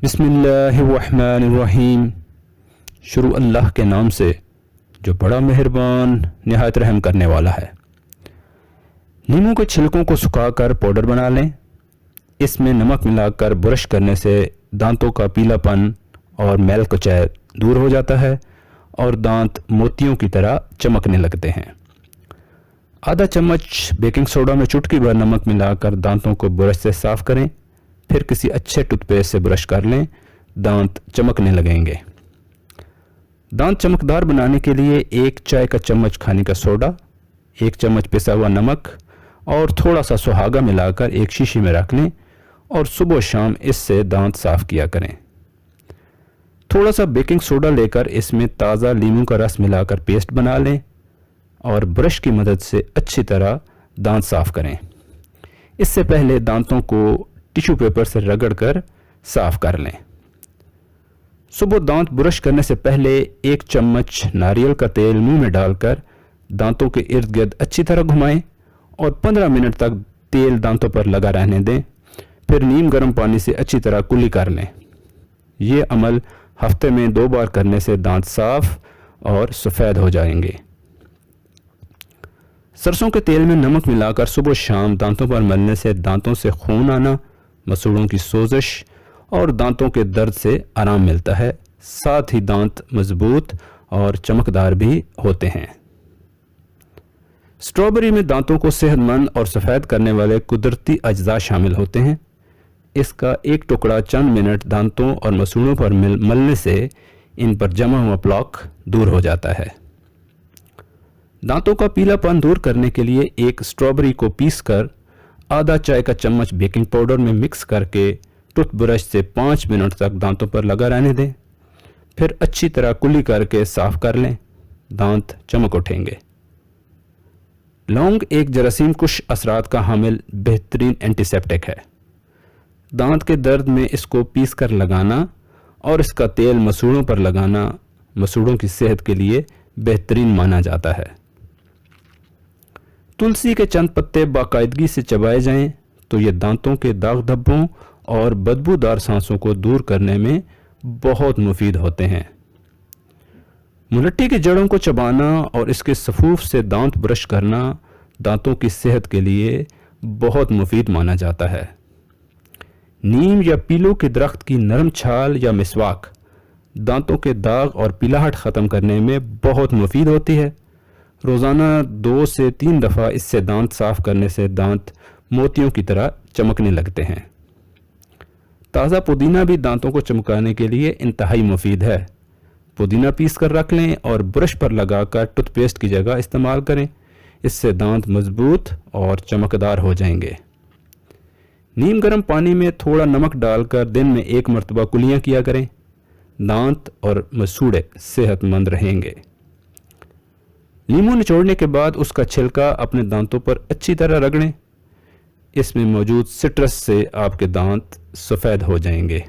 بسم اللہ الرحمن الرحیم۔ شروع اللہ کے نام سے جو بڑا مہربان نہایت رحم کرنے والا ہے۔ لیموں کے چھلکوں کو سکھا کر پاؤڈر بنا لیں۔ اس میں نمک ملا کر برش کرنے سے دانتوں کا پیلا پن اور میل کچیل دور ہو جاتا ہے اور دانت موتیوں کی طرح چمکنے لگتے ہیں۔ آدھا چمچ بیکنگ سوڈا میں چٹکی بھر نمک ملا کر دانتوں کو برش سے صاف کریں، پھر کسی اچھے ٹوتھ پیسٹ سے برش کر لیں، دانت چمکنے لگیں گے۔ دانت چمکدار بنانے کے لیے 1 چائے کا چمچ کھانے کا سوڈا، 1 چمچ پسا ہوا نمک اور تھوڑا سا سہاگا ملا کر ایک شیشی میں رکھ لیں اور صبح و شام اس سے دانت صاف کیا کریں۔ تھوڑا سا بیکنگ سوڈا لے کر اس میں تازہ لیموں کا رس ملا کر پیسٹ بنا لیں اور برش کی مدد سے اچھی طرح دانت صاف کریں۔ اس سے پہلے دانتوں کو ٹیشو پیپر سے رگڑ کر صاف کر لیں۔ صبح دانت برش کرنے سے پہلے 1 چمچ ناریل کا تیل منہ میں ڈال کر دانتوں کے ارد گرد اچھی طرح گھمائیں اور 15 منٹ تک تیل دانتوں پر لگا رہنے دیں، پھر نیم گرم پانی سے اچھی طرح کلی کر لیں۔ یہ عمل ہفتے میں 2 بار کرنے سے دانت صاف اور سفید ہو جائیں گے۔ سرسوں کے تیل میں نمک ملا کر صبح و شام دانتوں پر ملنے سے دانتوں سے خون آنا، مسوڑوں کی سوزش اور دانتوں کے درد سے آرام ملتا ہے، ساتھ ہی دانت مضبوط اور چمکدار بھی ہوتے ہیں۔ اسٹرابیری میں دانتوں کو صحت مند اور سفید کرنے والے قدرتی اجزاء شامل ہوتے ہیں۔ اس کا ایک ٹکڑا چند منٹ دانتوں اور مسوڑوں پر ملنے سے ان پر جمع ہوا پلاک دور ہو جاتا ہے۔ دانتوں کا پیلا پن دور کرنے کے لیے ایک اسٹرابیری کو پیس کر آدھا چائے کا چمچ بیکنگ پاؤڈر میں مکس کر کے ٹوتھ برش سے 5 منٹ تک دانتوں پر لگا رہنے دیں، پھر اچھی طرح کلی کر کے صاف کر لیں، دانت چمک اٹھیں گے۔ لونگ ایک جراثیم کش اثرات کا حامل بہترین اینٹی سیپٹک ہے۔ دانت کے درد میں اس کو پیس کر لگانا اور اس کا تیل مسوڑوں پر لگانا مسوڑوں کی صحت کے لیے بہترین مانا جاتا ہے۔ تلسی کے چند پتے باقاعدگی سے چبائے جائیں تو یہ دانتوں کے داغ دھبوں اور بدبودار سانسوں کو دور کرنے میں بہت مفید ہوتے ہیں۔ ملٹی کی جڑوں کو چبانا اور اس کے سفوف سے دانت برش کرنا دانتوں کی صحت کے لیے بہت مفید مانا جاتا ہے۔ نیم یا پیلو کے درخت کی نرم چھال یا مسواک دانتوں کے داغ اور پیلاہٹ ختم کرنے میں بہت مفید ہوتی ہے۔ روزانہ 2 سے 3 دفعہ اس سے دانت صاف کرنے سے دانت موتیوں کی طرح چمکنے لگتے ہیں۔ تازہ پودینہ بھی دانتوں کو چمکانے کے لیے انتہائی مفید ہے۔ پودینہ پیس کر رکھ لیں اور برش پر لگا کر ٹوتھ پیسٹ کی جگہ استعمال کریں، اس سے دانت مضبوط اور چمکدار ہو جائیں گے۔ نیم گرم پانی میں تھوڑا نمک ڈال کر دن میں 1 مرتبہ کلیاں کیا کریں، دانت اور مسوڑے صحت مند رہیں گے۔ لیموں نچوڑنے کے بعد اس کا چھلکا اپنے دانتوں پر اچھی طرح رگڑیں، اس میں موجود سٹرس سے آپ کے دانت سفید ہو جائیں گے۔